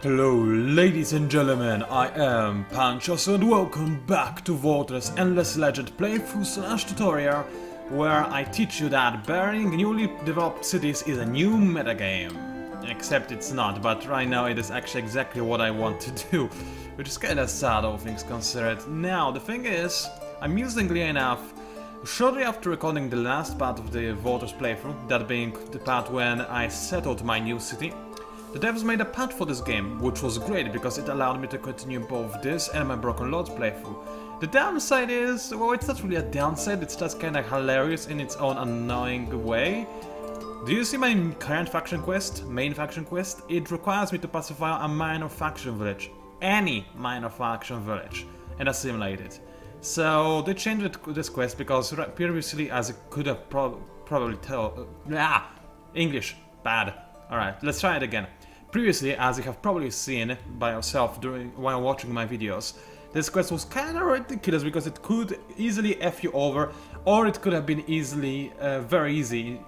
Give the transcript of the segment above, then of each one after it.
Hello ladies and gentlemen, I am PANCZASU and welcome back to Volter's Endless Legend playthrough / tutorial, where I teach you that burying newly developed cities is a new metagame. Except it's not, but right now it is actually exactly what I want to do, which is kinda sad all things considered. Now, the thing is, amusingly enough, shortly after recording the last part of the Volter's playthrough, that being the part when I settled my new city, the devs made a patch for this game, which was great because it allowed me to continue both this and my Broken Lords playthrough. The downside is, well, it's not really a downside, it's just kinda hilarious in its own annoying way. Do you see my current faction quest, main faction quest? It requires me to pacify a minor faction village, any minor faction village, and assimilate it. So they changed this quest because previously, as I could have probably tell, English, bad. Alright, let's try it again. Previously, as you have probably seen by yourself while watching my videos, this quest was kinda ridiculous because it could easily F you over, or it could have been easily, very easy.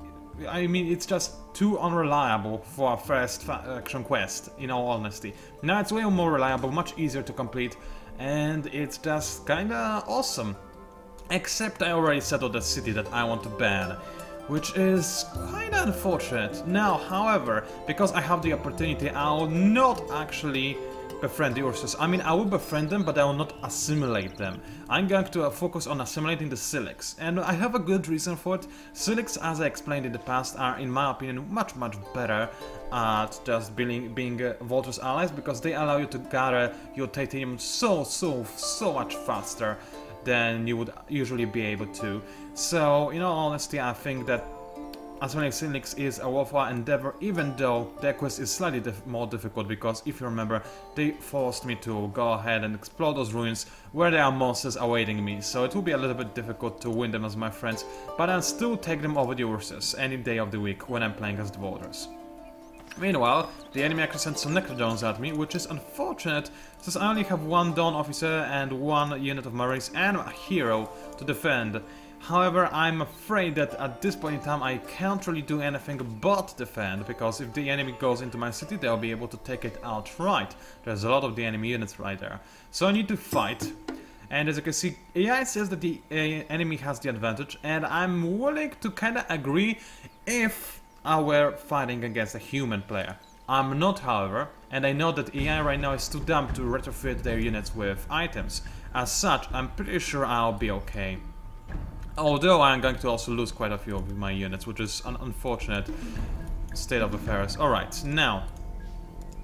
I mean, it's just too unreliable for a first faction quest, in all honesty. Now it's way more reliable, much easier to complete, and it's just kinda awesome. Except I already settled the city that I want to ban, which is quite unfortunate. Now, however, because I have the opportunity, I'll not actually befriend the Ursus. I mean, I will befriend them, but I will not assimilate them. I'm going to focus on assimilating the Silics, and I have a good reason for it. Silics, as I explained in the past, are, in my opinion, much better at just being Volter's allies, because they allow you to gather your titanium so much faster than you would usually be able to. So, in all honesty, I think that assimilating Silics is a worthwhile endeavor, even though their quest is slightly more difficult, because if you remember, they forced me to go ahead and explore those ruins where there are monsters awaiting me, so it will be a little bit difficult to win them as my friends, but I'll still take them over the Ursus any day of the week when I'm playing as the Volters. Meanwhile, the enemy actually sent some Necrodons at me, which is unfortunate, since I only have one Dawn officer and one unit of Marines and a hero to defend. However, I'm afraid that at this point in time I can't really do anything but defend, because if the enemy goes into my city, they'll be able to take it outright. There's a lot of the enemy units right there. So I need to fight. And as you can see, AI says that the enemy has the advantage, and I'm willing to kinda agree if I were fighting against a human player. I'm not, however, and I know that AI right now is too dumb to retrofit their units with items. As such, I'm pretty sure I'll be okay. Although I'm going to also lose quite a few of my units, which is an unfortunate state of affairs. Alright, now,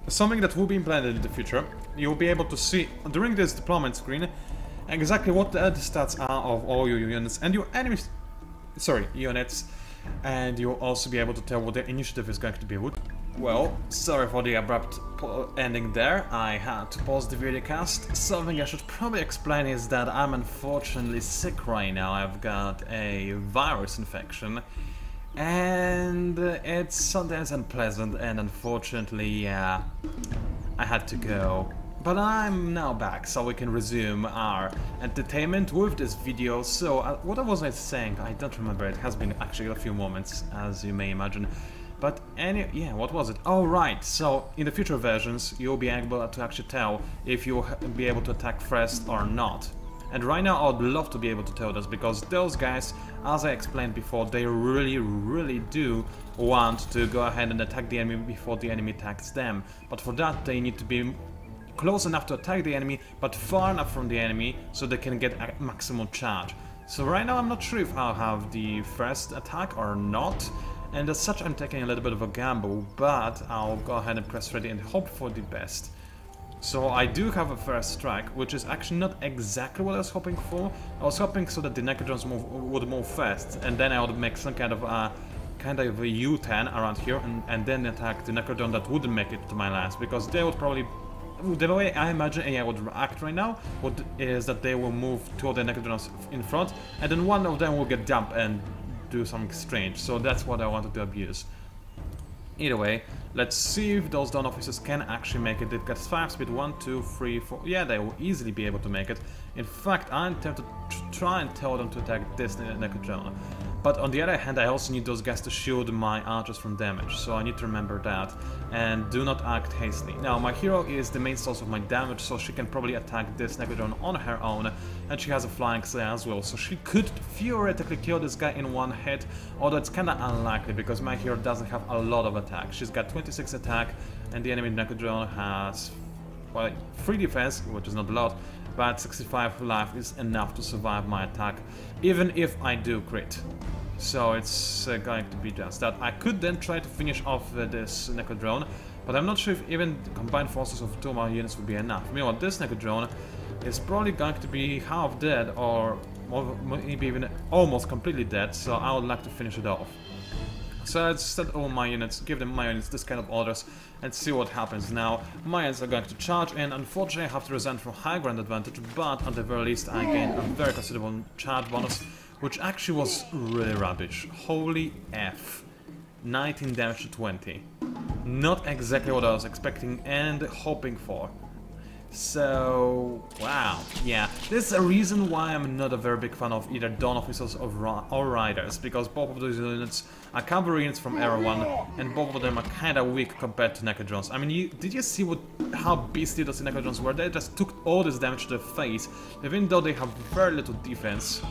something that will be implemented in the future, you'll be able to see during this deployment screen exactly what the stats are of all your units and your enemies, units, and you'll also be able to tell what the initiative is going to be. Well, sorry for the abrupt ending there, I had to pause the video cast. Something I should probably explain is that I'm unfortunately sick right now. I've got a virus infection, and it's sometimes unpleasant, and unfortunately, yeah, I had to go. But I'm now back, so we can resume our entertainment with this video. So, what was I saying? I don't remember, it has been actually a few moments, as you may imagine. But yeah, what was it? Oh right, so in the future versions you'll be able to actually tell if you'll be able to attack first or not. And right now I would love to be able to tell this, because those guys, as I explained before, they really do want to go ahead and attack the enemy before the enemy attacks them. But for that they need to be close enough to attack the enemy, but far enough from the enemy so they can get a maximum charge. So right now I'm not sure if I'll have the first attack or not. And as such, I'm taking a little bit of a gamble, but I'll go ahead and press ready and hope for the best. So I do have a first strike, which is actually not exactly what I was hoping for. I was hoping so that the Necrodons would move first, and then I would make some kind of a U-turn around here, and then attack the Necrodon that wouldn't make it to my last, because they would probably... The way I imagine AI would react right now is that they will move two of the Necrodons in front, and then one of them will get dumped and do something strange, so that's what I wanted to abuse. Either way, let's see if those Dawn officers can actually make it. They've got 5 speed, 1, 2, 3, 4, yeah, they will easily be able to make it. In fact, I'm tempted to try and tell them to attack this Necrodon. But on the other hand, I also need those guys to shield my archers from damage, so I need to remember that. And do not act hastily. Now, my hero is the main source of my damage, so she can probably attack this Necrodrone on her own, and she has a flying slayer as well, so she could theoretically kill this guy in one hit, although it's kinda unlikely because my hero doesn't have a lot of attack. She's got 26 attack, and the enemy Necrodrone has, well, 3 defense, which is not a lot, but 65 life is enough to survive my attack, even if I do crit. So it's going to be just that. I could then try to finish off this Necrodrone, but I'm not sure if even the combined forces of 2 of my units would be enough. Meanwhile, this Necrodrone is probably going to be half dead, or maybe even almost completely dead, so I would like to finish it off. So let's set all my units, give them my units this kind of orders, and see what happens. Now, my units are going to charge, and unfortunately I have to resent from high ground advantage, but at the very least I gain a very considerable charge bonus, which actually was really rubbish. Holy F. 19 damage to 20. Not exactly what I was expecting and hoping for. So, wow, yeah, this is a reason why I'm not a very big fan of either Dawn Officers or Riders, because both of those units are cavalry units from Era 1, and both of them are kinda weak compared to Necrodrones. I mean, did you see how beastly those Necrodrones were? They just took all this damage to the face, even though they have very little defense.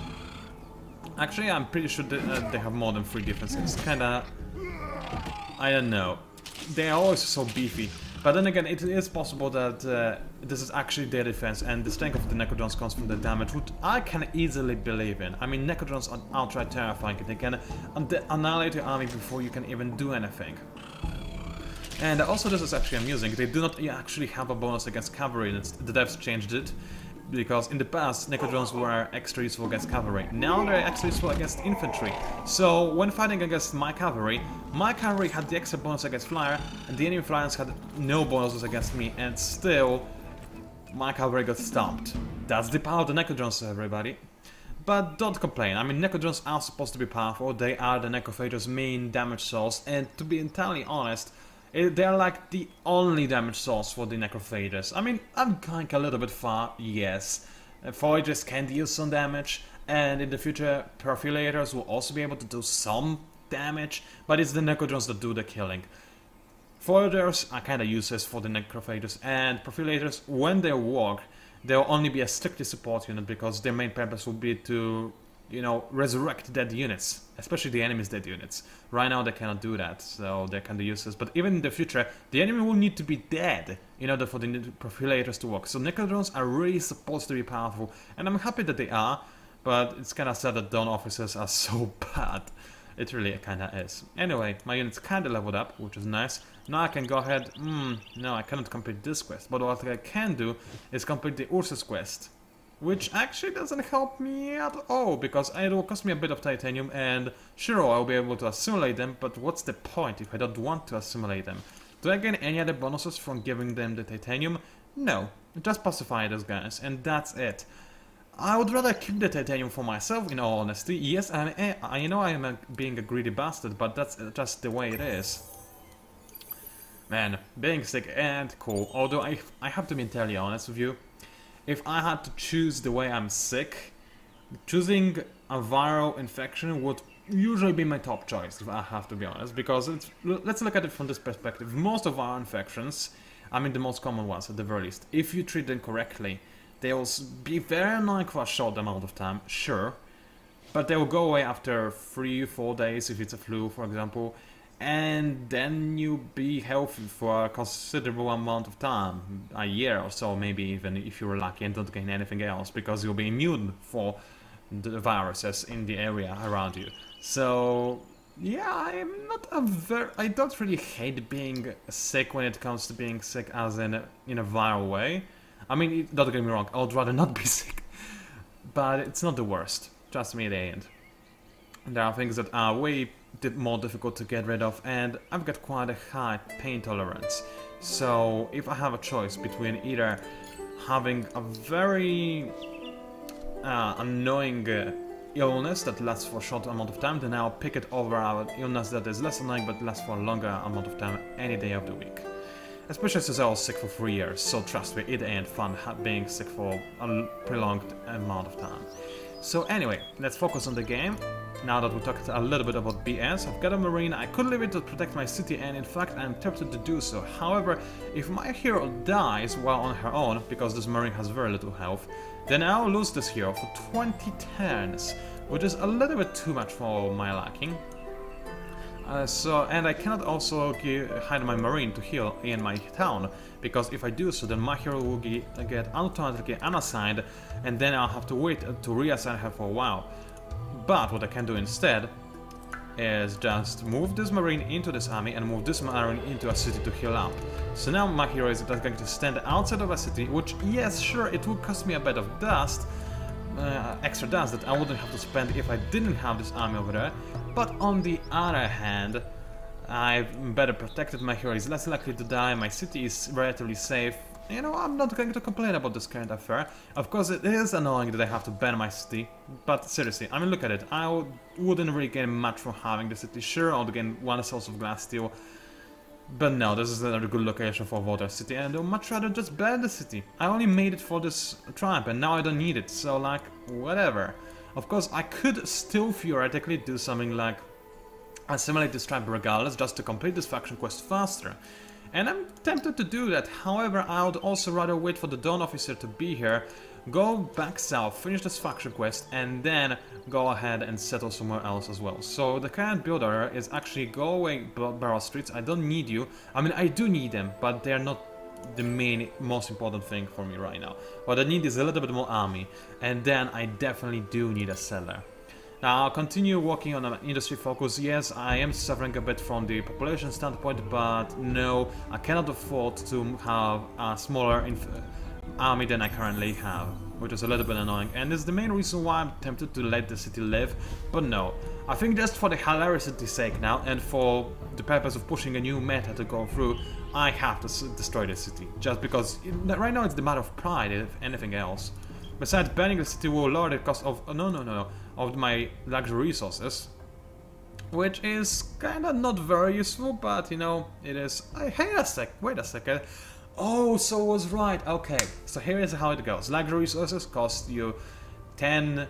Actually, I'm pretty sure that, they have more than 3 defense. It's kinda... I don't know. They are always so beefy. But then again, it is possible that this is actually their defense, and the strength of the Necrodrones comes from the damage, which I can easily believe in. I mean, Necrodrones are outright terrifying. They can annihilate your army before you can even do anything. And also, this is actually amusing. They do not actually have a bonus against cavalry. The devs changed it, because in the past, Necrodrones were extra useful against cavalry. Now they're actually useful against infantry. So when fighting against my cavalry had the extra bonus against flyer, and the enemy flyers had no bonuses against me, and still, my cavalry got stomped. That's the power of the Necrodrones, everybody. But don't complain. I mean, Necrodrones are supposed to be powerful. They are the Necrophager's main damage source, and to be entirely honest, they're like the only damage source for the Necrophagers. I mean, I'm going a little bit far, yes. Foragers can deal some damage, and in the future, Perfilators will also be able to do some damage, but it's the Necrodrones that do the killing. Foragers are kinda useless for the Necrophagers, and Perfilators, when they work, they'll only be a strictly support unit, because their main purpose will be to, you know, resurrect dead units, especially the enemy's dead units. Right now they cannot do that, so they're kinda useless, but even in the future, the enemy will need to be dead in order for the Perfilators to work. So Necrodrones are really supposed to be powerful, and I'm happy that they are, but it's kinda sad that Dawn Officers are so bad. It really kinda is. Anyway, my unit's kinda leveled up, which is nice. Now I can go ahead... no, I cannot complete this quest, but what I can do is complete the Ursus quest, which actually doesn't help me at all, because it will cost me a bit of titanium, and sure, I'll be able to assimilate them, but what's the point if I don't want to assimilate them? Do I gain any other bonuses from giving them the titanium? No, just pacify those guys, and that's it. I would rather keep the titanium for myself, in all honesty. Yes, I know I am being a greedy bastard, but that's just the way it is. Man, being sick ain't cool, although I have to be entirely honest with you. If I had to choose the way I'm sick, choosing a viral infection would usually be my top choice, if I have to be honest, because let's look at it from this perspective. Most of our infections, I mean the most common ones at the very least, if you treat them correctly, they will be very annoying for a short amount of time, sure, but they will go away after 3-4 days if it's a flu, for example, and then you'll be healthy for a considerable amount of time, a year or so, maybe even if you're lucky and don't gain anything else, because you'll be immune for the viruses in the area around you. So yeah, I don't really hate being sick when it comes to being sick as in a viral way. I mean, don't get me wrong, I would rather not be sick, but it's not the worst, trust me, it ain't. There are things that are way more difficult to get rid of, and I've got quite a high pain tolerance. So if I have a choice between either having a very annoying illness that lasts for a short amount of time, then I'll pick it over an illness that is less annoying but lasts for a longer amount of time any day of the week. Especially since I was sick for 3 years, so trust me, it ain't fun being sick for a prolonged amount of time. So anyway, let's focus on the game. Now that we talked a little bit about BS, I've got a marine, I could leave it to protect my city, and in fact I'm tempted to do so. However, if my hero dies while on her own, because this marine has very little health, then I'll lose this hero for 20 turns, which is a little bit too much for my liking. And I cannot also hide my marine to heal in my town, because if I do so, then my hero will get automatically unassigned, and then I'll have to wait to reassign her for a while. But what I can do instead is just move this marine into this army and move this marine into a city to heal up. So now my hero is just going to stand outside of a city, which, yes, sure, it will cost me a bit of dust, extra dust that I wouldn't have to spend if I didn't have this army over there. But on the other hand, I've better protected, my hero is less likely to die, my city is relatively safe. You know, I'm not going to complain about this current affair. Of course, it is annoying that I have to ban my city, but seriously, I mean, look at it. I wouldn't really gain much from having the city. Sure, I would gain one source of glass steel, but no, this is another good location for water city, and I'd much rather just ban the city. I only made it for this tribe, and now I don't need it, so like, whatever. Of course, I could still theoretically do something like assimilate this tribe regardless, just to complete this faction quest faster. And I'm tempted to do that, however, I would also rather wait for the Dawn Officer to be here, go back south, finish this faction quest, and then go ahead and settle somewhere else as well. So the current build order is actually go away Barrow Streets, I don't need you. I mean, I do need them, but they're not the most important thing for me right now. What I need is a little bit more army, and then I definitely do need a settler. Now, I'll continue working on an industry focus. Yes, I am suffering a bit from the population standpoint, but no, I cannot afford to have a smaller army than I currently have, which is a little bit annoying, and it's the main reason why I'm tempted to let the city live, but no. I think just for the hilarity's sake now, and for the purpose of pushing a new meta to go through, I have to destroy the city, just because right now it's the matter of pride, if anything else. Besides, banning the city will lower the cost of of my luxury resources, which is kinda not very useful, but you know, it is. Wait a second. Oh, so I was right. Okay, so here is how it goes. Luxury resources cost you 10.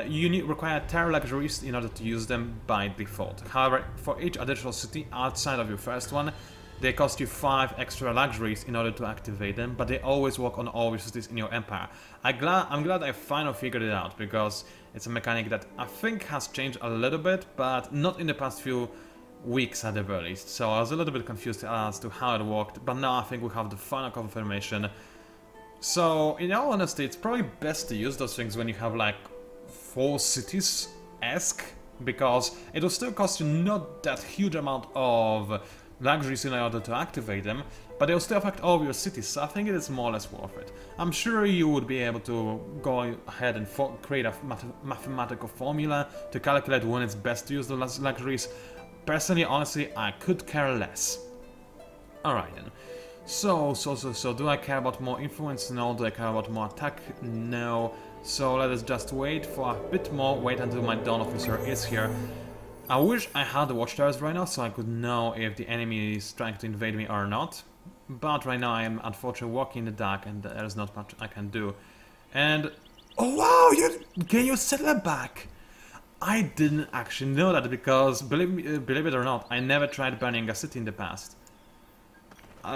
You require 10 luxuries in order to use them by default. However, for each additional city outside of your first one, they cost you 5 extra luxuries in order to activate them, but they always work on all your cities in your empire. I'm glad I finally figured it out, because it's a mechanic that I think has changed a little bit, but not in the past few weeks at the very least. So I was a little bit confused as to how it worked, but now I think we have the final confirmation. So, in all honesty, it's probably best to use those things when you have like 4 cities-esque, because it will still cost you not that huge amount of luxuries in order to activate them, but they'll still affect all of your cities, so I think it is more or less worth it. I'm sure you would be able to go ahead and create a mathematical formula to calculate when it's best to use the luxuries. Personally, honestly, I could care less. Alright then. So, do I care about more influence? No. Do I care about more attack? No. So let us just wait for a bit more, wait until my Dawn Officer is here. I wish I had the watchtowers right now, so I could know if the enemy is trying to invade me or not. But right now I am unfortunately walking in the dark, and there's not much I can do. And oh wow, can you set that back? I didn't actually know that, because believe it or not, I never tried burning a city in the past.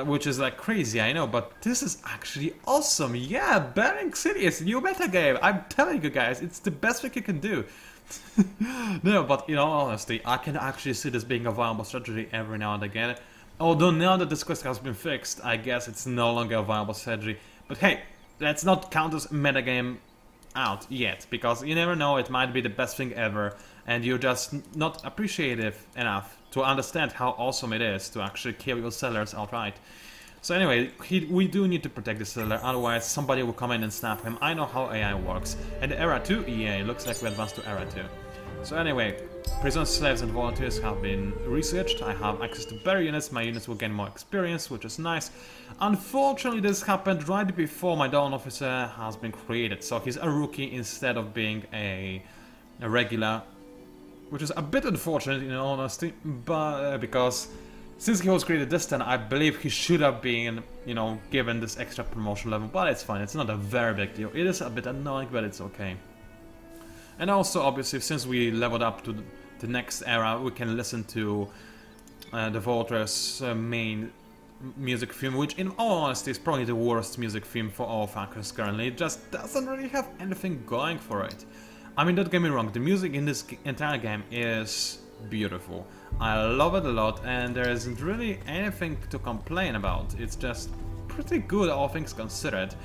Which is like crazy, I know, but this is actually awesome. Yeah, burning city is new meta game. I'm telling you guys, it's the best thing you can do. No, but in all honesty, I can actually see this being a viable strategy every now and again. Although now that this quest has been fixed, I guess it's no longer a viable strategy. But hey, let's not count this metagame out yet, because you never know, it might be the best thing ever, and you're just not appreciative enough to understand how awesome it is to actually kill your sellers outright. So anyway, we do need to protect the settler, otherwise somebody will come in and snap him. I know how AI works. And Era 2? Yeah, looks like we advanced to Era 2. So anyway, prisoners, slaves and volunteers have been researched. I have access to better units, my units will gain more experience, which is nice. Unfortunately, this happened right before my Dawn Officer has been created, so he's a rookie instead of being a regular, which is a bit unfortunate in all honesty, but because since he was created this time, I believe he should have been, you know, given this extra promotion level, but it's fine, it's not a very big deal. It is a bit annoying, but it's okay. And also, obviously, since we leveled up to the next era, we can listen to the Voltre's main music theme, which in all honesty is probably the worst music theme for all factors currently. It just doesn't really have anything going for it. I mean, don't get me wrong, the music in this entire game is beautiful. I love it a lot, and there isn't really anything to complain about. It's just pretty good, all things considered,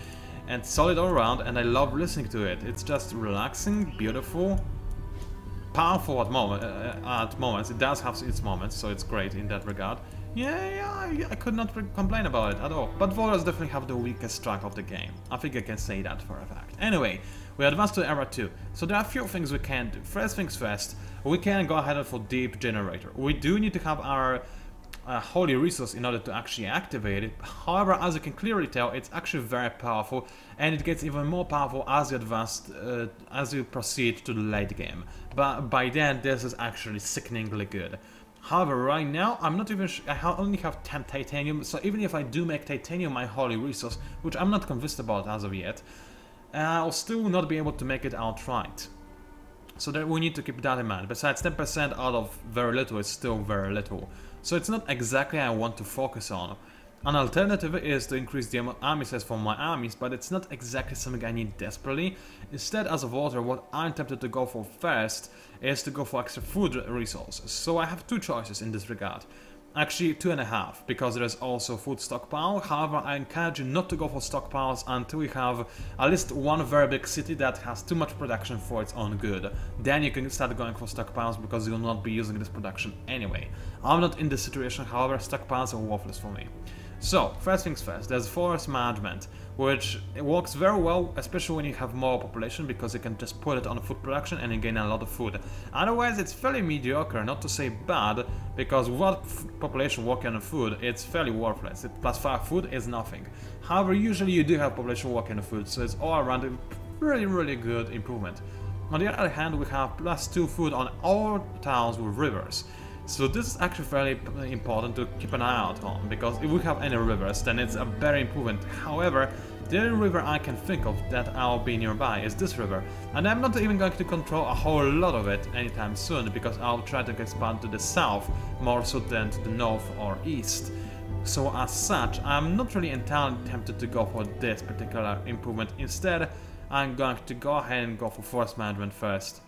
and solid all around, and I love listening to it. It's just relaxing, beautiful, powerful at moments. It does have its moments, so it's great in that regard. Yeah, I could not complain about it at all. But Volters definitely have the weakest track of the game. I think I can say that for a fact. Anyway, we advance to Era 2. So there are a few things we can do. First things first, we can go ahead for Deep Generator. We do need to have our holy resource in order to actually activate it. However, as you can clearly tell, it's actually very powerful, and it gets even more powerful as you advance, as you proceed to the late game. But by then, this is actually sickeningly good. However, right now, I'm not even sure, I only have 10 titanium, so even if I do make titanium my holy resource, which I'm not convinced about as of yet, I'll still not be able to make it outright. So that we need to keep that in mind. Besides, 10% out of very little is still very little. So it's not exactly I want to focus on. An alternative is to increase the army size for my armies, but it's not exactly something I need desperately. Instead, as a voter, what I'm tempted to go for first is to go for extra food resources. So I have two choices in this regard. Actually, 2.5, because there is also food stockpile. However, I encourage you not to go for stockpiles until you have at least one very big city that has too much production for its own good. Then you can start going for stockpiles because you will not be using this production anyway. I'm not in this situation, however, stockpiles are worthless for me. So, first things first, there's forest management, which works very well, especially when you have more population, because you can just put it on food production and you gain a lot of food. Otherwise, it's fairly mediocre, not to say bad, because without population working on food, it's fairly worthless. Plus 5 food is nothing. However, usually you do have population working on food, so it's all around a really good improvement. On the other hand, we have plus 2 food on all towns with rivers. So this is actually fairly important to keep an eye out on, because if we have any rivers, then it's a better improvement. However, the only river I can think of that I'll be nearby is this river, and I'm not even going to control a whole lot of it anytime soon, because I'll try to expand to the south more so than to the north or east. So as such, I'm not really entirely tempted to go for this particular improvement. Instead, I'm going to go ahead and go for forest management first.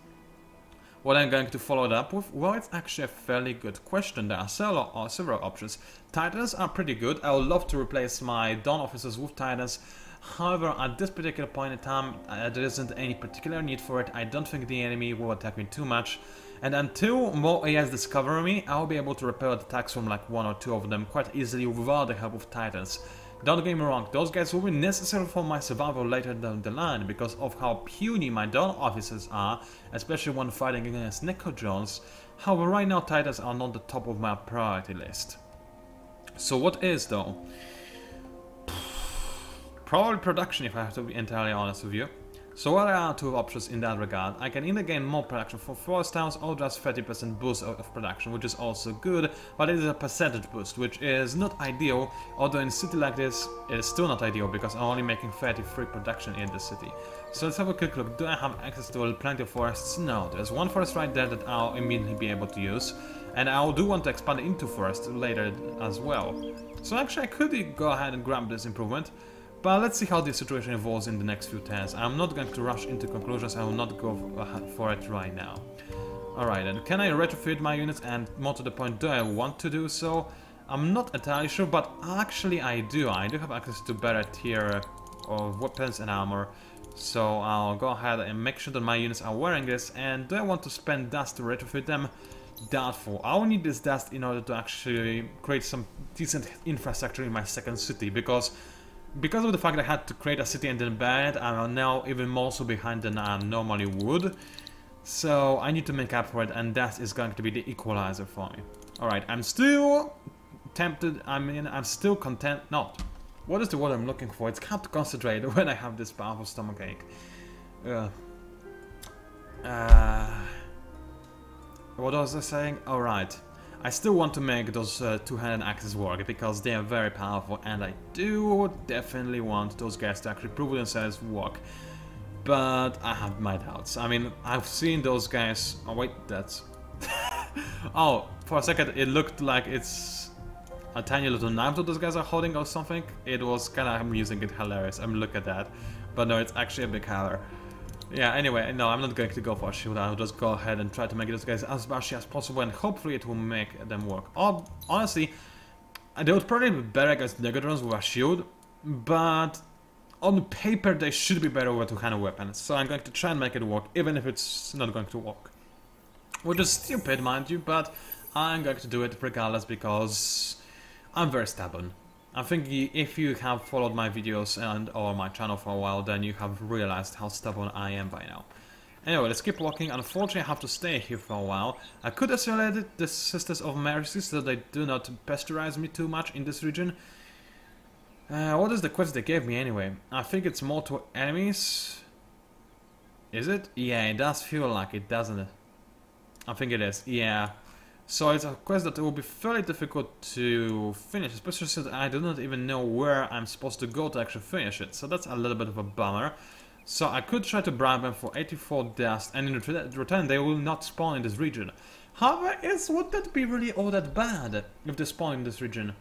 What I'm going to follow it up with? Well, it's actually a fairly good question. There are several options. Titans are pretty good. I would love to replace my Dawn officers with Titans. However, at this particular point in time, there isn't any particular need for it. I don't think the enemy will attack me too much. And until more AIs discover me, I'll be able to repel attacks from like 1 or 2 of them quite easily without the help of Titans. Don't get me wrong, those guys will be necessary for my survival later down the line because of how puny my Dawn officers are, especially when fighting against Necro-Jones. However, right now Titans are not the top of my priority list. So what is though? Probably production, if I have to be entirely honest with you. So what are 2 options in that regard? I can either gain more production for forest towns or just 30% boost of production, which is also good, but it is a percentage boost, which is not ideal, although in a city like this, it is still not ideal because I'm only making 33 production in the city. So let's have a quick look. Do I have access to plenty of forests? No, there's one forest right there that I'll immediately be able to use, and I do want to expand into forest later as well. So actually I could go ahead and grab this improvement. But let's see how the situation evolves in the next few turns. I'm not going to rush into conclusions, I will not go for it right now. Alright, and can I retrofit my units, and more to the point, do I want to do so? I'm not entirely sure, but actually I do. I do have access to better tier of weapons and armor. So I'll go ahead and make sure that my units are wearing this, and do I want to spend dust to retrofit them? Doubtful. I will need this dust in order to actually create some decent infrastructure in my second city, because of the fact that I had to create a city and then burn it, I'm now even more so behind than I normally would. So I need to make up for it, and that is going to be the equalizer for me. Alright, I'm still tempted, I'm still content, not. What is the word I'm looking for? It's hard to concentrate when I have this powerful stomachache. What was I saying? Alright. I still want to make those two-handed axes work because they are very powerful, and I do definitely want those guys to actually prove themselves work. but I have my doubts. I mean, I've seen those guys... Oh wait, that's... Oh, for a second it looked like it's a tiny little knife that those guys are holding or something. It was kind of amusing and hilarious. I mean, look at that. But no, it's actually a big hammer. Yeah, anyway, no, I'm not going to go for a shield. I'll just go ahead and try to make those guys as bashy as possible, and hopefully it will make them work. Honestly, they would probably be better against Negatrons with a shield, but on paper they should be better with a two-handed weapon. So I'm going to try and make it work, even if it's not going to work. Which is stupid, mind you, but I'm going to do it regardless because I'm very stubborn. I think if you have followed my videos and or my channel for a while, then you have realized how stubborn I am by now. Anyway, let's keep walking. Unfortunately, I have to stay here for a while. I could isolate the Sisters of Mercy so they do not pasteurize me too much in this region. What is the quest they gave me anyway? I think it's more to enemies. Is it? Yeah, it does feel like it, doesn't it? I think it is, yeah. So it's a quest that will be fairly difficult to finish, especially since I do not even know where I'm supposed to go to actually finish it. So that's a little bit of a bummer. So I could try to bribe them for 84 dust, and in return they will not spawn in this region. However, would that be really all that bad if they spawn in this region?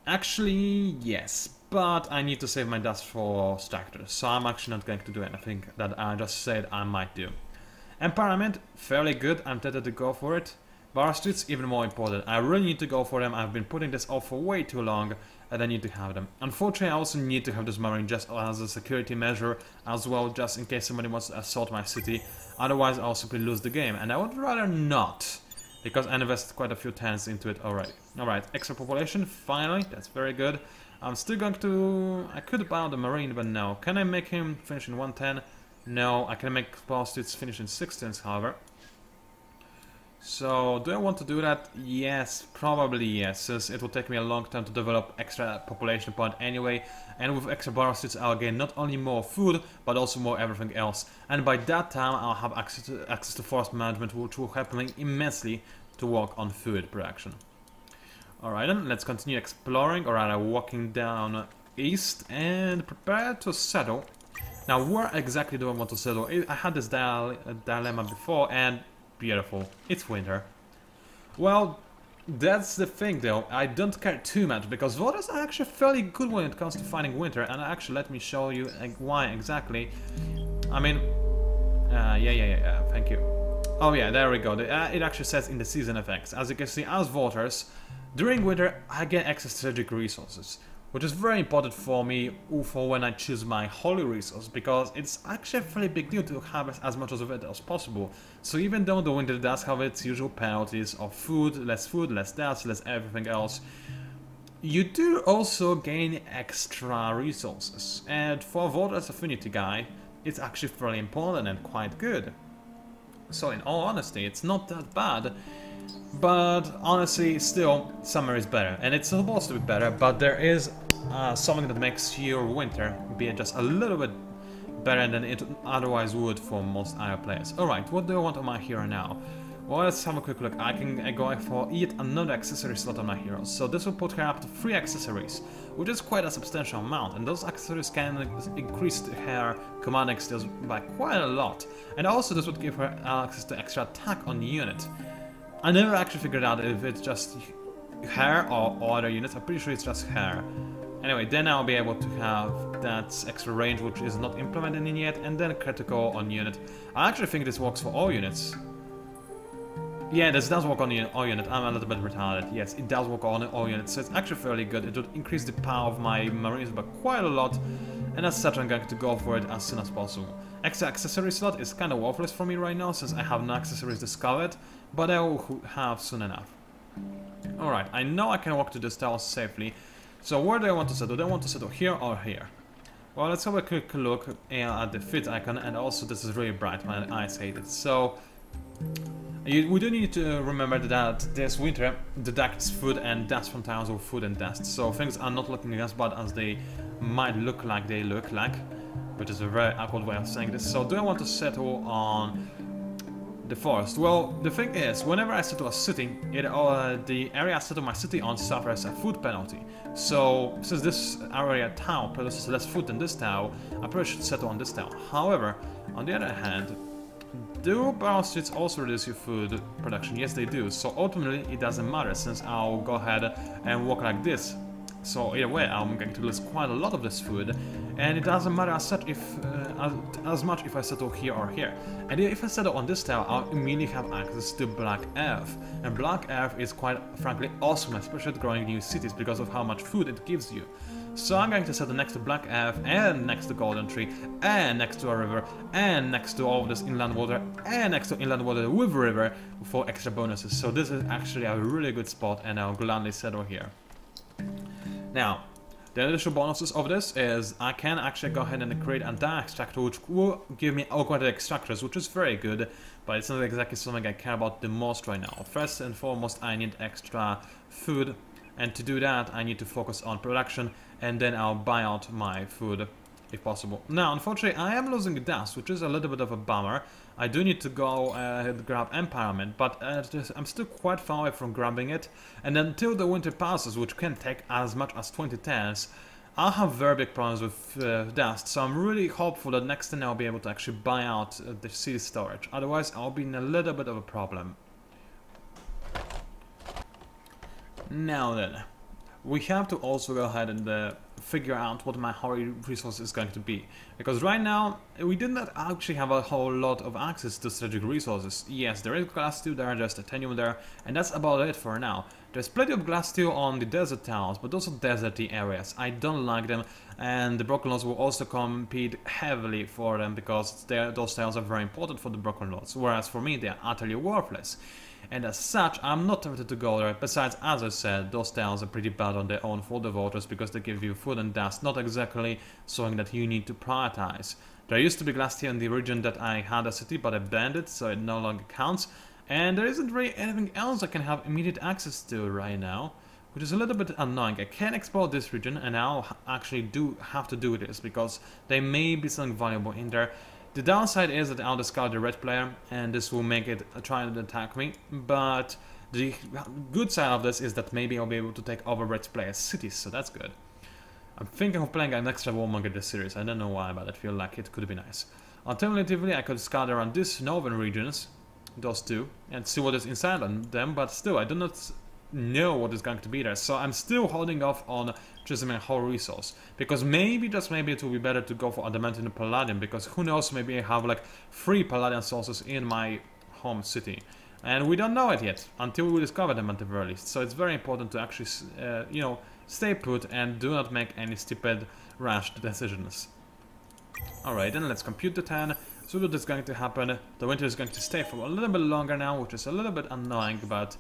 Actually, yes, but I need to save my dust for Structures, so I'm actually not going to do anything that I just said I might do. Empowerment, fairly good, I'm tempted to go for it. Bar Streets, even more important. I really need to go for them. I've been putting this off for way too long, and I need to have them. Unfortunately, I also need to have this Marine just as a security measure as well, just in case somebody wants to assault my city. Otherwise, I'll simply lose the game, and I would rather not, because I invested quite a few tens into it already. Alright, extra population, finally, that's very good. I'm still going to... I could buy the Marine, but no. Can I make him finish in 110? No, I can make Bar Streets finish in 6 tens, however. So, do I want to do that? Yes, probably yes, since it will take me a long time to develop extra population point anyway, and with extra bar streets I'll gain not only more food, but also more everything else. And by that time I'll have access to forest management, which will help me immensely to work on food production. Alright then, let's continue exploring, or rather walking down east, and prepare to settle. Now, where exactly do I want to settle? I had this dilemma before, and... beautiful. It's winter. Well, that's the thing though. I don't care too much because voters are actually fairly good when it comes to finding winter, and actually let me show you why exactly. I mean, yeah, thank you. Oh yeah, there we go. It actually says in the season effects. As you can see, as voters, during winter I get access to strategic resources, which is very important for me for when I choose my holy resource, because it's actually a fairly big deal to have as much of it as possible. So even though the winter does have its usual penalties of food, less dust, less everything else, you do also gain extra resources. And for a Voter's Affinity guy, it's actually fairly important and quite good. So in all honesty, it's not that bad. But honestly, still, summer is better, and it's supposed to be better, but there is something that makes your winter be just a little bit better than it otherwise would for most other players. Alright, what do I want on my hero now? Well, let's have a quick look. I can go for yet another accessory slot on my hero, so this will put her up to 3 accessories, which is quite a substantial amount, and those accessories can increase her commanding skills by quite a lot, and also this would give her access to extra attack on the unit. I never actually figured out if it's just her or other units. I'm pretty sure it's just her. Anyway, then I'll be able to have that extra range, which is not implemented in yet, and then critical on unit. I actually think this works for all units. Yeah, this does work on all units. I'm a little bit retarded. Yes, it does work on all units, so it's actually fairly good. It would increase the power of my Marines by quite a lot, and as such I'm going to go for it as soon as possible. Extra accessory slot is kind of worthless for me right now, since I have no accessories discovered, but I will have soon enough. Alright, I know I can walk to this tower safely, so where do I want to settle? Do I want to settle here or here? Well, let's have a quick look at the fit icon, and also this is really bright, my eyes hate it. So, we do need to remember that this winter deducts food and dust from tiles of food and dust, so things are not looking as bad as they might look like they look like, which is a very awkward way of saying this. So do I want to settle on The forest. Well, the thing is, whenever I settle a city, the area I settle my city on suffers a food penalty. So, since this area town produces less food than this town, I probably should settle on this town. However, on the other hand, do barrel streets also reduce your food production? Yes, they do. So ultimately, it doesn't matter since I'll go ahead and walk like this. So either way, I'm going to lose quite a lot of this food, and it doesn't matter as such if as much if I settle here or here. And if I settle on this tower, I'll immediately have access to Black Earth, and Black Earth is quite frankly awesome, especially at growing new cities because of how much food it gives you. So I'm going to settle next to Black Earth, and next to Golden Tree, and next to a river, and next to all of this inland water, and next to inland water with river for extra bonuses. So this is actually a really good spot, and I'll gladly settle here. Now, the additional bonuses of this is I can actually go ahead and create a dye extractor which will give me augmented extractors, which is very good, but it's not exactly something I care about the most right now. First and foremost, I need extra food, and to do that I need to focus on production, and then I'll buy out my food if possible. Now, unfortunately, I am losing dust, which is a little bit of a bummer. I do need to go grab Empowerment, but I'm still quite far away from grabbing it. And until the winter passes, which can take as much as 20 turns, I'll have very big problems with dust. So I'm really hopeful that next time I'll be able to actually buy out the city storage. Otherwise, I'll be in a little bit of a problem. Now then, we have to also go ahead and figure out what my hoary resource is going to be. Because right now, we did not actually have a whole lot of access to strategic resources. Yes, there is glass steel there, there's titanium there, and that's about it for now. There's plenty of glass steel on the desert towns, but also deserty areas. I don't like them, and the Broken Lords will also compete heavily for them because those towns are very important for the Broken Lords, whereas for me they are utterly worthless. And as such, I'm not tempted to go there. Besides, as I said, those towns are pretty bad on their own for the voters because they give you food and dust, not exactly something that you need to prioritize. There used to be glass steel in the region that I had a city, but I banned it, so it no longer counts. And there isn't really anything else I can have immediate access to right now, which is a little bit annoying. I can explore this region, and I'll actually have to do this because there may be something valuable in there. The downside is that I'll discard the red player, and this will make it try to attack me, but the good side of this is that maybe I'll be able to take over red player's cities, so that's good. I'm thinking of playing an extra warmonger this series, I don't know why, but I feel like it could be nice. Alternatively, I could scout around these northern regions, those two, and see what is inside on them, but still, I do not know what is going to be there, so I'm still holding off on choosing my whole resource, because maybe, just maybe, it will be better to go for Adamantine and Palladium, because who knows, maybe I have like 3 Palladium sources in my home city, and we don't know it yet, until we discover them at the very least, so it's very important to actually, you know, stay put and do not make any stupid, rash decisions. Alright, then let's compute the turn. So what is going to happen, the winter is going to stay for a little bit longer now, which is a little bit annoying, but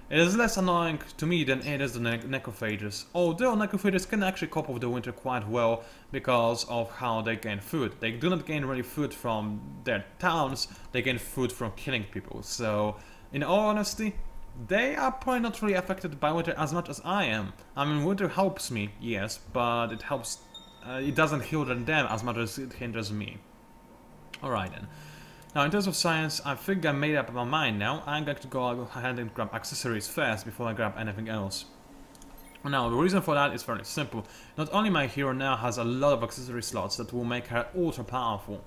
it is less annoying to me than it is the necrophages. Although necrophages can actually cope with the winter quite well because of how they gain food. They do not gain really food from their towns, they gain food from killing people. So, in all honesty, they are probably not really affected by winter as much as I am. I mean, winter helps me, yes, but it helps, it doesn't hinder them as much as it hinders me. Alright then. Now, in terms of science, I think I made up my mind now. I'm going to go ahead and grab accessories first before I grab anything else. Now, the reason for that is very simple. Not only my hero now has a lot of accessory slots that will make her ultra powerful,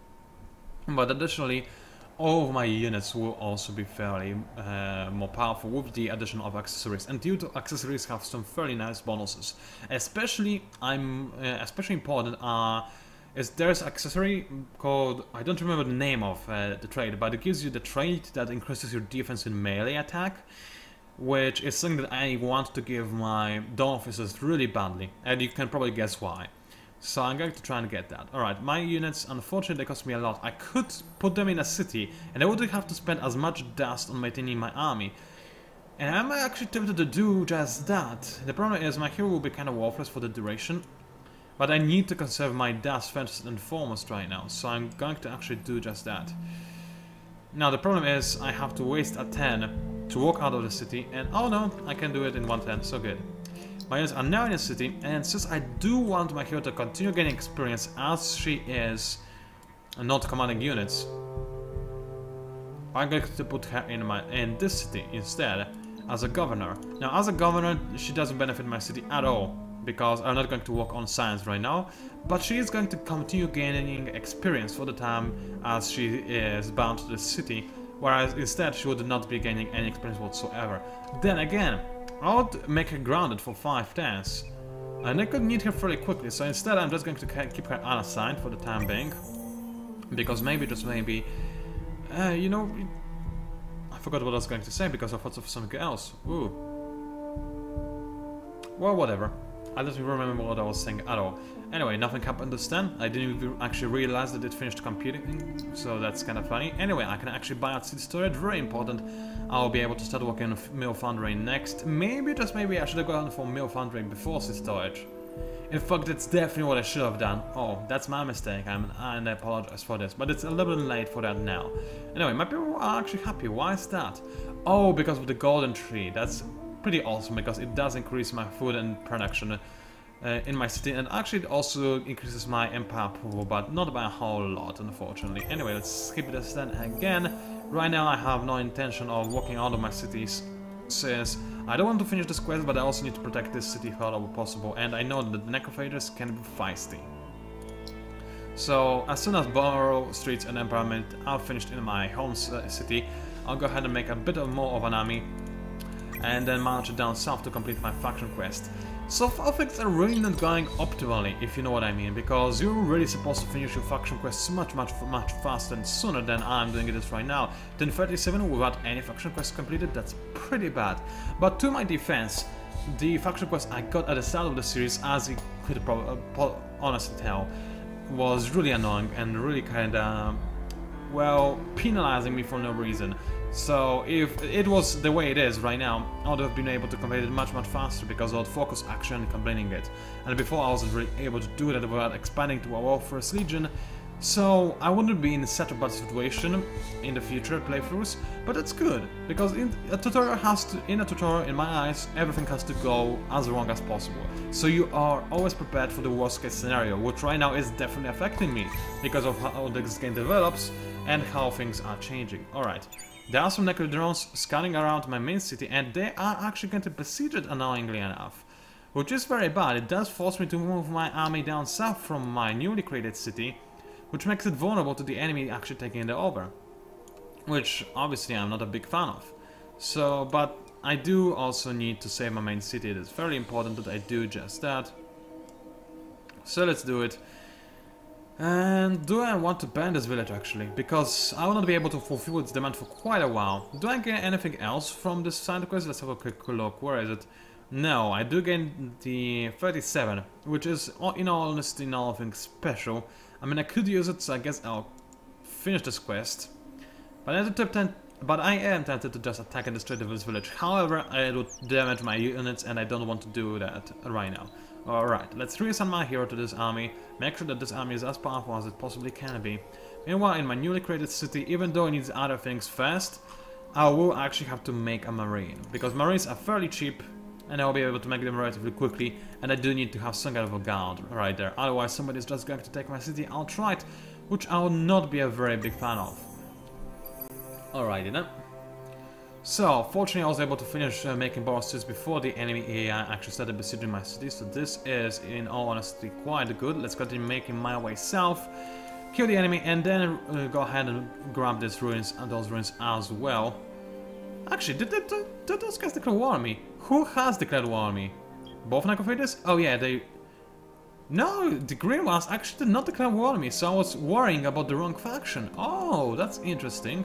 but additionally, all of my units will also be fairly more powerful with the addition of accessories. And due to accessories have some fairly nice bonuses. Especially important is there's an accessory called, I don't remember the name of the trait, but it gives you the trait that increases your defense in melee attack, which is something that I want to give my Dawn Officers really badly, and you can probably guess why. So I'm going to try and get that. Alright, my units, unfortunately, they cost me a lot. I could put them in a city, and I wouldn't have to spend as much dust on maintaining my army. And I'm actually tempted to do just that. The problem is my hero will be kind of worthless for the duration, but I need to conserve my dust first and foremost right now, so I'm going to actually do just that. Now the problem is I have to waste a 10 to walk out of the city, and oh no, I can do it in 1 turn, so good. My units are now in the city, and since I do want my hero to continue getting experience as she is not commanding units, I'm going to put her in this city instead as a governor. Now, as a governor, she doesn't benefit my city at all, because I'm not going to work on science right now, but she is going to continue gaining experience for the time as she is bound to this city, whereas instead she would not be gaining any experience whatsoever. Then again, I would make her grounded for 5 turns, and I could need her fairly quickly, so instead I'm just going to keep her unassigned for the time being, because maybe, just maybe, you know, I forgot what I was going to say because I thought of something else. Ooh. Well, whatever. I don't remember what I was saying at all. Anyway, nothing happened this time. I didn't even actually realize that it finished computing, so that's kind of funny. Anyway, I can actually buy out city storage, very important. I'll be able to start working on mill foundry next. Maybe, just maybe, I should have gone for mill foundry before city storage. In fact, that's definitely what I should have done. Oh, that's my mistake, and I apologize for this, but it's a little bit late for that now. Anyway, my people are actually happy. Why is that? Oh, because of the golden tree. That's pretty awesome, because it does increase my food and production in my city, and actually it also increases my empire approval, but not by a whole lot, unfortunately. Anyway, let's skip this then again. Right now I have no intention of walking out of my cities, since I don't want to finish this quest, but I also need to protect this city if at all possible, and I know that the necrophages can be feisty. So as soon as Borough, Streets and Empowerment are finished in my home city, I'll go ahead and make a bit more of an army, and then march down south to complete my faction quest. So far things are really not going optimally, if you know what I mean, because you're really supposed to finish your faction quests much faster and sooner than I'm doing it right now. 1037 without any faction quests completed, that's pretty bad. But to my defense, the faction quest I got at the start of the series, as you could honestly tell, was really annoying and really kinda, well, penalizing me for no reason. So if it was the way it is right now, I would have been able to complete it much faster, because I would focus action and completing it. And before I wasn't really able to do that without expanding to our First Legion, so I wouldn't be in such a bad situation in the future playthroughs, but that's good, because in a tutorial, in my eyes, everything has to go as wrong as possible. So you are always prepared for the worst case scenario, which right now is definitely affecting me, because of how this game develops and how things are changing. Alright. There are some necro drones scanning around my main city, and they are actually going to besiege it, annoyingly enough. Which is very bad. It does force me to move my army down south from my newly created city, which makes it vulnerable to the enemy actually taking it over. Which, obviously, I'm not a big fan of. So, but I do also need to save my main city. It is very important that I do just that. So let's do it. And do I want to ban this village actually? Because I will not be able to fulfill its demand for quite a while. Do I get anything else from this side quest? Let's have a quick look. Where is it? No, I do gain the 37, which is, in all honesty, nothing special. I mean, I could use it, so I guess I'll finish this quest. But I am tempted to just attack and destroy this village. However, it would damage my units, and I don't want to do that right now. Alright, let's reassign my hero to this army, make sure that this army is as powerful as it possibly can be. Meanwhile, in my newly created city, even though it needs other things first, I will actually have to make a marine, because marines are fairly cheap, and I will be able to make them relatively quickly, and I do need to have some kind of a guard right there, otherwise somebody's just going to take my city outright, which I will not be a very big fan of. Alrighty then. So, fortunately I was able to finish making Borough Streets before the enemy AI actually started besieging my city, so this is, in all honesty, quite good. Let's continue making my way south, kill the enemy, and then go ahead and grab these ruins and those ruins as well. Actually, did those guys declare war on me? Who has declared war on me? Both necrophages? Oh yeah, they... No, the green ones actually did not declare war on me, so I was worrying about the wrong faction. Oh, that's interesting.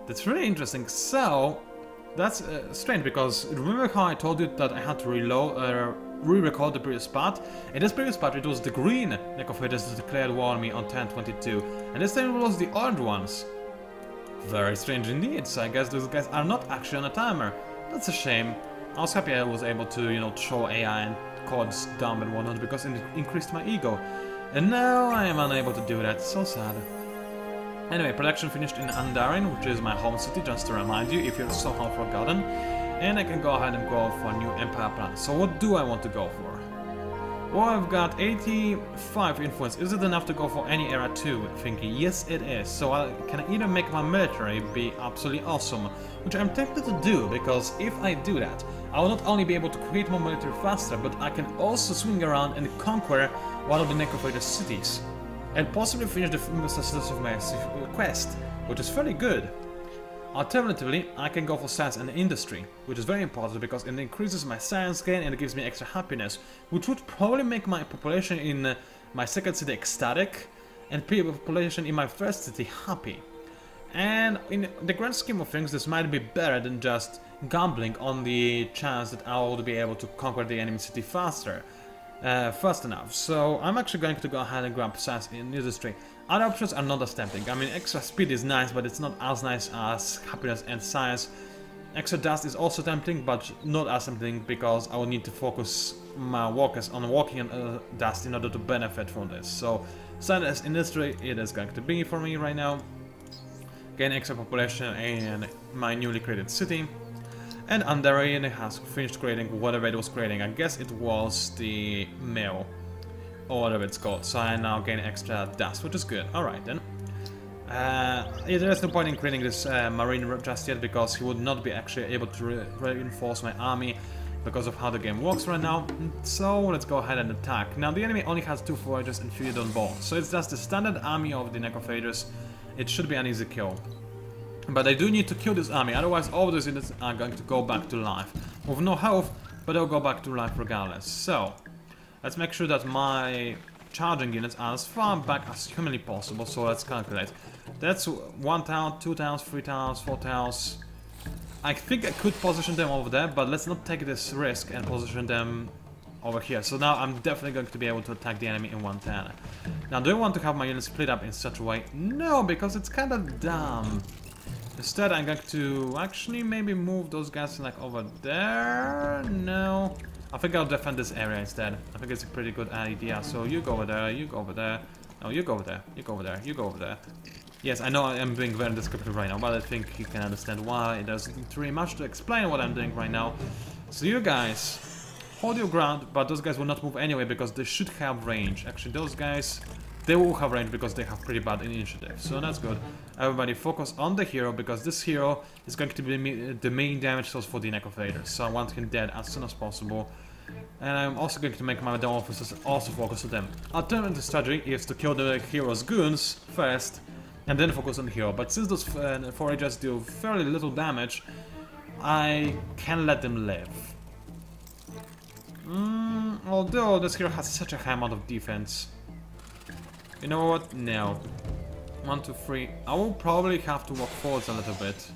That's really interesting. So, that's strange, because remember how I told you that I had to re-record the previous part? In this previous part it was the green necrophages that declared war on me on 10/22, and this time it was the orange ones. Very strange indeed, so I guess those guys are not actually on a timer. That's a shame. I was happy I was able to, you know, throw AI and codes dumb and whatnot, because it increased my ego. And now I am unable to do that, so sad. Anyway, production finished in Andarin, which is my home city, just to remind you, if you're somehow forgotten. And I can go ahead and go for a new empire plan. So what do I want to go for? Well, I've got 85 influence. Is it enough to go for any era 2? Thinking, yes it is. So I can either make my military be absolutely awesome, which I'm tempted to do, because if I do that, I will not only be able to create more military faster, but I can also swing around and conquer one of the necrophagus cities. And possibly finish the success of my quest, which is fairly good. Alternatively, I can go for science and industry, which is very important because it increases my science gain and it gives me extra happiness, which would probably make my population in my second city ecstatic and population in my first city happy. And in the grand scheme of things, this might be better than just gambling on the chance that I will be able to conquer the enemy city faster. Fast enough. So I'm actually going to go ahead and grab science in industry. Other options are not as tempting. I mean, extra speed is nice, but it's not as nice as happiness and science. Extra dust is also tempting, but not as tempting because I will need to focus my workers on walking on dust in order to benefit from this. So science industry it is going to be for me right now. Gain extra population in my newly created city. And Andarian has finished creating whatever it was creating. I guess it was the mill, or whatever it's called. So I now gain extra dust, which is good. Alright then. There is no point in creating this marine just yet, because he would not be actually able to reinforce my army because of how the game works right now. So let's go ahead and attack. Now the enemy only has 2 foragers and 3 on board. So it's just the standard army of the necrophages. It should be an easy kill. But I do need to kill this army, otherwise all those units are going to go back to life. With no health, but they'll go back to life regardless. So, let's make sure that my charging units are as far back as humanly possible, so let's calculate. That's 1 town, 2 towns, 3 towns, 4 towns. I think I could position them over there, but let's not take this risk and position them over here. So now I'm definitely going to be able to attack the enemy in 1 turn. Now, do I want to have my units split up in such a way? No, because it's kind of dumb. Instead, I'm going to actually maybe move those guys like over there. No, I think I'll defend this area instead. I think it's a pretty good idea. So you go over there, you go over there. No, you go over there, you go over there, you go over there. Yes, I know I am being very descriptive right now, but I think you can understand why. It doesn't really much to explain what I'm doing right now. So you guys hold your ground, but those guys will not move anyway because they should have range. Actually, those guys, they will have range because they have pretty bad initiative, so that's good. Everybody focus on the hero, because this hero is going to be the main damage source for the necrophages, so I want him dead as soon as possible. And I'm also going to make my dawn officers also focus on them. Alternative strategy is to kill the hero's goons first, and then focus on the hero, but since those foragers do fairly little damage, I can let them live. Although this hero has such a high amount of defense. You know what? No. 1, 2, 3. I will probably have to walk forwards a little bit.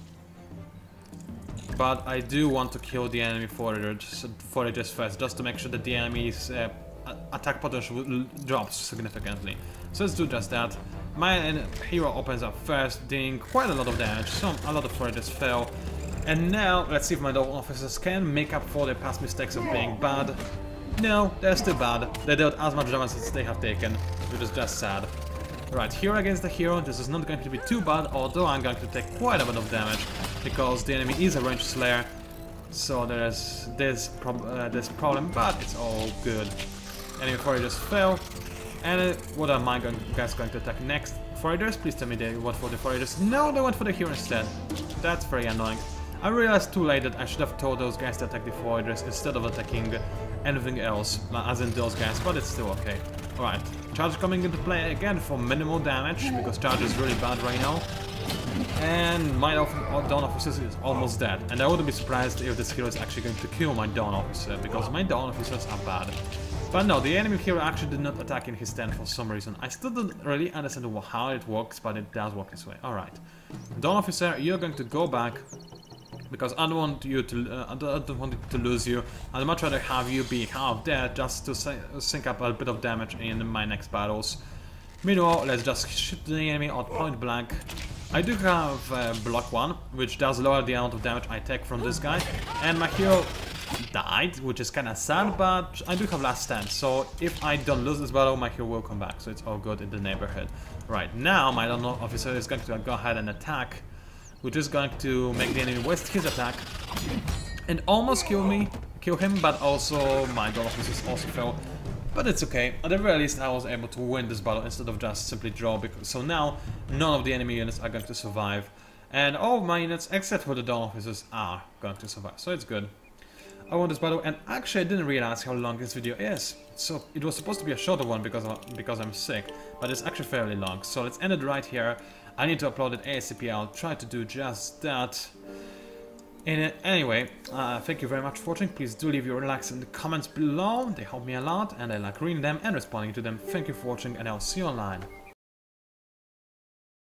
But I do want to kill the enemy foragers first, just to make sure that the enemy's attack potential drops significantly. So let's do just that. My hero opens up first, dealing quite a lot of damage. A lot of foragers fell. And now, let's see if my dawn officers can make up for their past mistakes of being bad. No, they're still bad. They dealt as much damage as they have taken, which is just sad. Right, hero against the hero. This is not going to be too bad, although I'm going to take quite a bit of damage because the enemy is a ranged slayer. So there's this problem, but it's all good. Enemy foragers fell. And what are my guys going to attack next? Foragers? Please tell me they went for the foragers. No, they went for the hero instead. That's very annoying. I realized too late that I should have told those guys to attack the foragers instead of attacking anything else, as in those guys, but it's still okay. Alright, charge coming into play again for minimal damage, because charge is really bad right now. And my dawn officer is almost dead, and I wouldn't be surprised if this hero is actually going to kill my dawn officer, because my dawn officers are bad. But no, the enemy hero actually did not attack in his stand for some reason. I still don't really understand how it works, but it does work this way. Alright, dawn officer, you're going to go back. Because I don't want you to, I don't want to lose you. I'd much rather have you be half dead just to sink up a bit of damage in my next battles. Meanwhile, let's just shoot the enemy at point blank. I do have block 1, which does lower the amount of damage I take from this guy. And my hero died, which is kind of sad, but I do have last stand. So if I don't lose this battle, my hero will come back. So it's all good in the neighborhood. Right, now my dawn officer is going to go ahead and attack, which is going to make the enemy waste his attack and almost kill him, but also my dawn officers also fell. But it's okay, at the very least I was able to win this battle instead of just simply draw, because so now none of the enemy units are going to survive. And all my units, except for the Dawn Officers, are going to survive, so it's good. I won this battle, and actually I didn't realize how long this video is. So it was supposed to be a shorter one because I'm sick, but it's actually fairly long. So let's end it right here. I need to upload it ASAP, I'll try to do just that. Anyway, thank you very much for watching. Please do leave your likes in the comments below. They help me a lot and I like reading them and responding to them. Thank you for watching and I'll see you online.